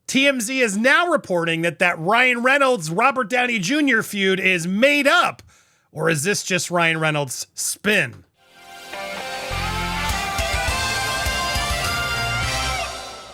TMZ is now reporting that Ryan Reynolds, Robert Downey Jr. feud is made up. Or is this just Ryan Reynolds' spin?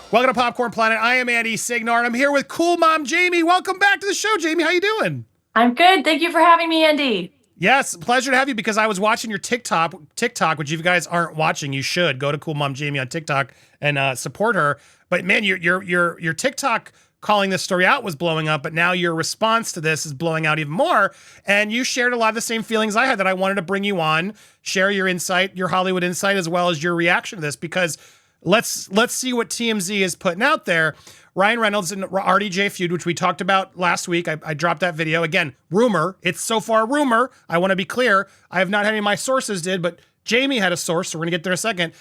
Welcome to Popcorn Planet. I am Andy Signore, and I'm here with cool mom Jamie. Welcome back to the show, Jamie. How you doing? I'm good. Thank you for having me, Andy. Yes, pleasure to have you, because I was watching your TikTok, which if you guys aren't watching, you should. Go to Cool Mom Jamie on TikTok and support her. But man, your TikTok calling this story out was blowing up, but now your response to this is blowing out even more. And you shared a lot of the same feelings I had, that I wanted to bring you on, share your insight, your Hollywood insight, as well as your reaction to this, because let's see what TMZ is putting out there. Ryan Reynolds and RDJ feud, which we talked about last week. I dropped that video. Again, rumor. It's so far rumor. I want to be clear. I have not had any of my sources did, but Jamie had a source, so we're going to get there in a second.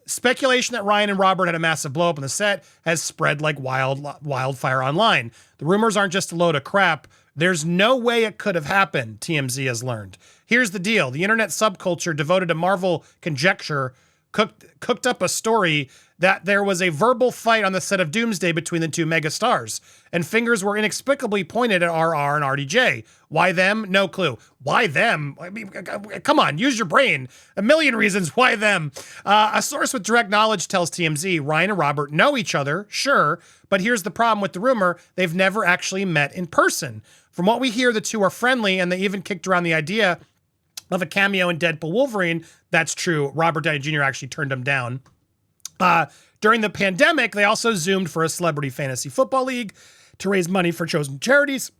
Speculation that Ryan and Robert had a massive blow up on the set has spread like wildfire online. The rumors aren't just a load of crap. There's no way it could have happened, TMZ has learned. Here's the deal. The internet subculture devoted to Marvel conjecture cooked up a story that there was a verbal fight on the set of Doomsday between the two megastars, and fingers were inexplicably pointed at RR and RDJ. Why them? No clue. Why them? I mean, come on, use your brain. A million reasons why them. A source with direct knowledge tells TMZ Ryan and Robert know each other, sure, but here's the problem with the rumor. They've never actually met in person. From what we hear, the two are friendly, and they even kicked around the idea of a cameo in Deadpool Wolverine. That's true. Robert Downey Jr. actually turned him down. During the pandemic, they also Zoomed for a celebrity fantasy football league to raise money for chosen charities.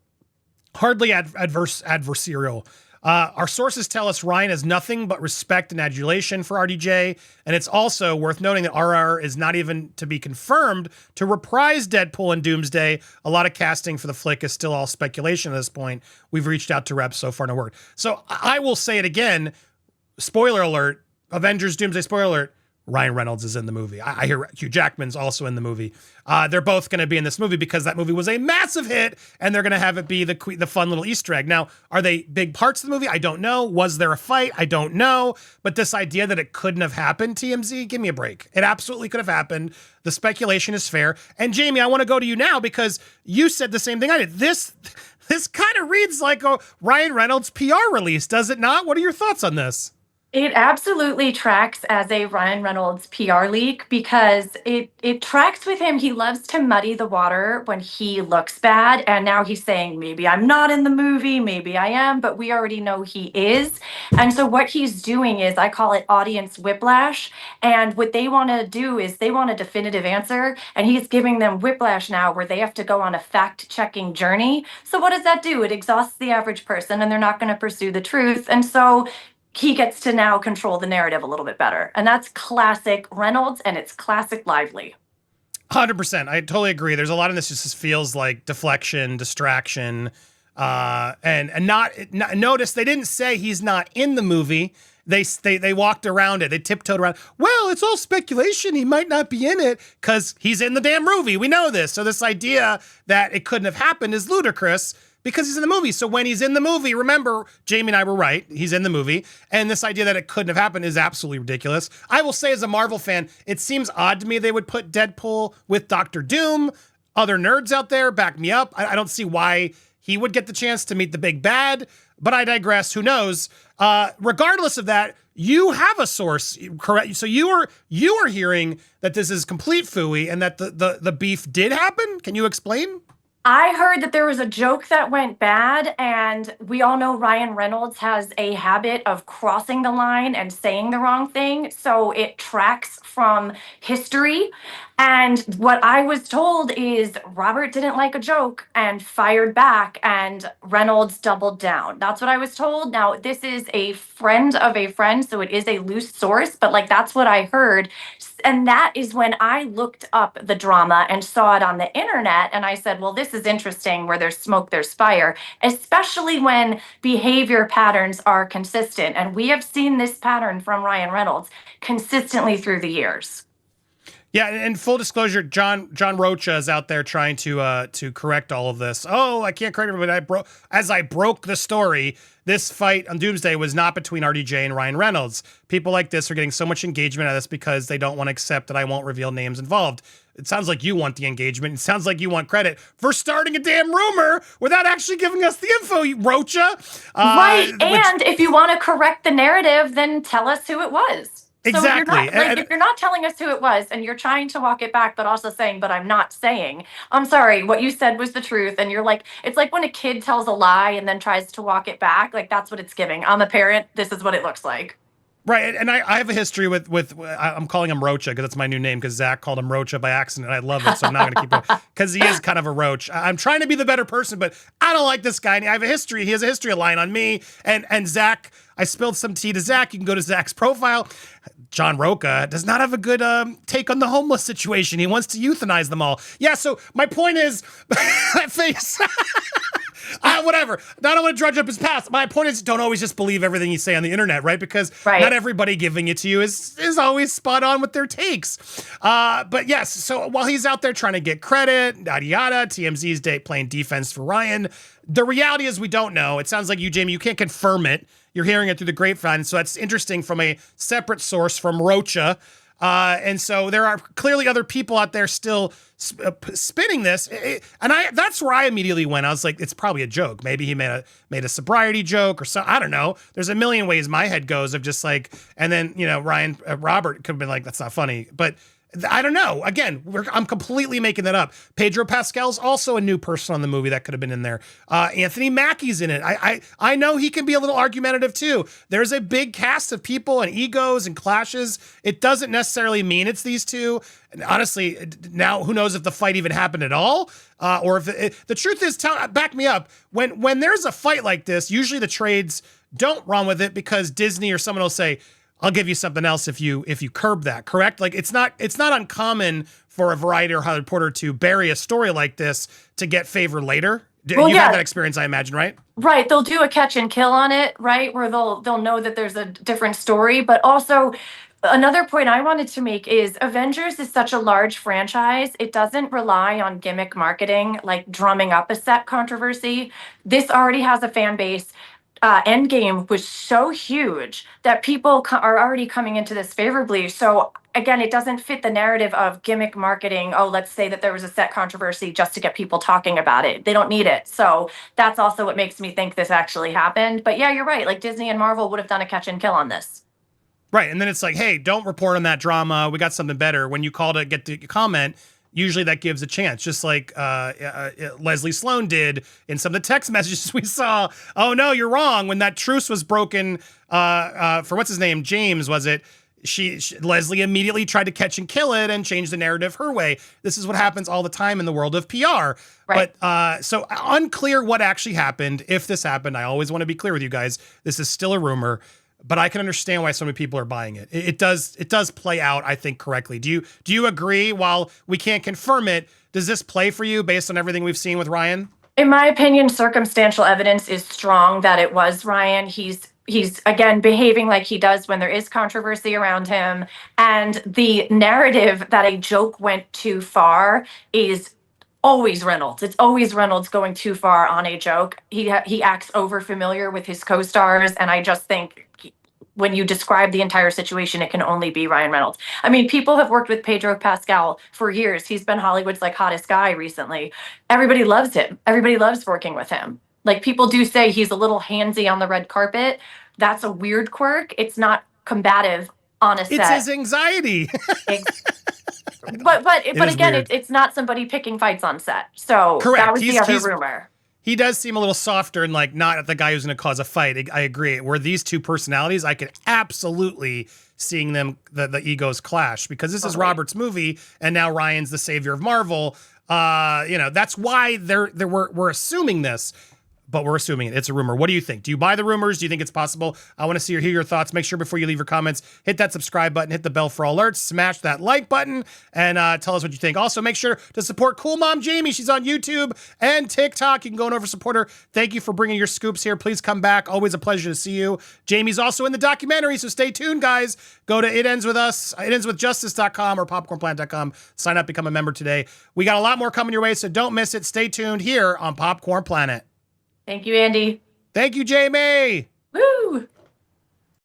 Hardly adversarial. Our sources tell us Ryan has nothing but respect and adulation for RDJ, and it's also worth noting that RR is not even to be confirmed to reprise Deadpool and Doomsday. A lot of casting for the flick is still all speculation at this point. We've reached out to reps, so far no word. So I will say it again, spoiler alert, Avengers Doomsday spoiler alert, Ryan Reynolds is in the movie. I hear Hugh Jackman's also in the movie. They're both going to be in this movie because that movie was a massive hit, and they're going to have it be the fun little Easter egg. Now, are they big parts of the movie? I don't know. Was there a fight? I don't know. But this idea that it couldn't have happened, TMZ, give me a break. It absolutely could have happened. The speculation is fair. And Jamie, I want to go to you now because you said the same thing I did. This kind of reads like a Ryan Reynolds PR release, does it not? What are your thoughts on this? It absolutely tracks as a Ryan Reynolds PR leak because it tracks with him. He loves to muddy the water when he looks bad. And now he's saying, maybe I'm not in the movie, maybe I am, but we already know he is. And so what he's doing is, I call it audience whiplash. And what they want to do is they want a definitive answer. And he's giving them whiplash now where they have to go on a fact-checking journey. So what does that do? It exhausts the average person and they're not going to pursue the truth. And so he gets to now control the narrative a little bit better. And that's classic Reynolds, and it's classic Lively. 100%. I totally agree. There's a lot of this just feels like deflection, distraction, and not notice they didn't say he's not in the movie. They walked around it. They tiptoed around. Well, it's all speculation. He might not be in it because he's in the damn movie. We know this. So this idea that it couldn't have happened is ludicrous, because he's in the movie. So when he's in the movie, remember, Jamie and I were right. He's in the movie. And this idea that it couldn't have happened is absolutely ridiculous. I will say, as a Marvel fan, it seems odd to me they would put Deadpool with Dr. Doom. Other nerds out there, back me up. I don't see why he would get the chance to meet the big bad, but I digress. Who knows? Regardless of that, you have a source, correct? So you are hearing that this is complete phooey and that the beef did happen. Can you explain? I heard that there was a joke that went bad, and we all know Ryan Reynolds has a habit of crossing the line and saying the wrong thing, so it tracks from history. And what I was told is Robert didn't like a joke and fired back, and Reynolds doubled down. That's what I was told. Now, this is a friend of a friend, so it is a loose source, but like that's what I heard. And that is when I looked up the drama and saw it on the internet. And I said, well, this is interesting. Where there's smoke, there's fire, especially when behavior patterns are consistent. And we have seen this pattern from Ryan Reynolds consistently through the years. Yeah, and full disclosure, John Rocha is out there trying to correct all of this. Oh, I can't correct everybody. As I broke the story, this fight on Doomsday was not between RDJ and Ryan Reynolds. People like this are getting so much engagement out of this because they don't want to accept that I won't reveal names involved. it sounds like you want the engagement. It sounds like you want credit for starting a damn rumor without actually giving us the info, you Rocha. Right. And if you want to correct the narrative, then tell us who it was. Exactly. So if you're not telling us who it was and you're trying to walk it back, but also saying, but I'm not saying, I'm sorry, what you said was the truth. And you're like, it's like when a kid tells a lie and then tries to walk it back. Like, that's what it's giving. I'm a parent. This is what it looks like. Right, and I have a history with I'm calling him Rocha because that's my new name because Zach called him Rocha by accident. I love it, so I'm not going to keep it because he is kind of a roach. I'm trying to be the better person, but I don't like this guy. And I have a history. He has a history of lying on me and Zach. I spilled some tea to Zach. You can go to Zach's profile. John Rocha does not have a good take on the homeless situation. He wants to euthanize them all. Yeah, so my point is, that face. Whatever. I don't want to drudge up his past. My point is, don't always just believe everything you say on the internet, right? Because not everybody giving it to you is always spot on with their takes. But yes, so while he's out there trying to get credit, yada yada, TMZ's playing defense for Ryan. The reality is we don't know. It sounds like you, Jamie, you can't confirm it. You're hearing it through the grapevine. So that's interesting from a separate source from Rocha. And so there are clearly other people out there still spinning this. And that's where I immediately went. I was like, it's probably a joke. Maybe he made a sobriety joke or so. I don't know. There's a million ways my head goes of just like, and then, Robert could have been like, that's not funny. But I don't know. Again, I'm completely making that up. Pedro Pascal's also a new person on the movie that could have been in there. Anthony Mackie's in it. I know he can be a little argumentative too. There's a big cast of people and egos and clashes. It doesn't necessarily mean it's these two. And honestly, now who knows if the fight even happened at all? Or if the truth is, back me up. When there's a fight like this, usually the trades don't run with it because Disney or someone will say, I'll give you something else if you curb that, correct? Like it's not uncommon for a Variety or Hollywood Reporter to bury a story like this to get favor later. You've had that experience, I imagine, right? Right. They'll do a catch and kill on it, right? Where they'll know that there's a different story. But also another point I wanted to make is Avengers is such a large franchise. It doesn't rely on gimmick marketing, like drumming up a set controversy. This already has a fan base. Endgame was so huge that people are already coming into this favorably. So again, it doesn't fit the narrative of gimmick marketing. Oh, let's say that there was a set controversy just to get people talking about it. They don't need it. So that's also what makes me think this actually happened. But yeah, you're right. Like Disney and Marvel would have done a catch and kill on this. Right. And then it's like, hey, don't report on that drama. We got something better. When you call to get the comment, usually that gives a chance, just like Leslie Sloan did in some of the text messages we saw. Oh, no, you're wrong. When that truce was broken for what's his name, James, was it? Leslie immediately tried to catch and kill it and change the narrative her way. This is what happens all the time in the world of PR. Right. But so unclear what actually happened. If this happened, I always want to be clear with you guys. This is still a rumor. But I can understand why so many people are buying it. It does play out, I think, correctly. Do you agree? While we can't confirm it, does this play for you based on everything we've seen with Ryan? In my opinion, circumstantial evidence is strong that it was Ryan. He's again behaving like he does when there is controversy around him. And the narrative that a joke went too far is always Reynolds. It's always Reynolds going too far on a joke. He acts over familiar with his co-stars, and I just think when you describe the entire situation, it can only be Ryan Reynolds. I mean, people have worked with Pedro Pascal for years. He's been Hollywood's like hottest guy recently. Everybody loves him. Everybody loves working with him. Like people do say he's a little handsy on the red carpet. That's a weird quirk. It's not combative on a set. It's his anxiety. But again, it's not somebody picking fights on set. So correct. That was the other rumor. He does seem a little softer and like not the guy who's going to cause a fight. I agree. Where these two personalities, I could absolutely seeing them the egos clash because this is Robert's movie and now Ryan's the savior of Marvel. That's why we're assuming this. But we're assuming it. It's a rumor. What do you think? Do you buy the rumors? Do you think it's possible? I want to hear your thoughts. Make sure before you leave your comments, hit that subscribe button, hit the bell for all alerts, smash that like button, and tell us what you think. Also, make sure to support Cool Mom Jamie. She's on YouTube and TikTok. You can go over support her. Thank you for bringing your scoops here. Please come back. Always a pleasure to see you. Jamie's also in the documentary, so stay tuned, guys. Go to itendswithjustice.com or popcornplanet.com. Sign up, become a member today. We got a lot more coming your way, so don't miss it. Stay tuned here on Popcorn Planet. Thank you, Andy. Thank you, Jamie. Woo!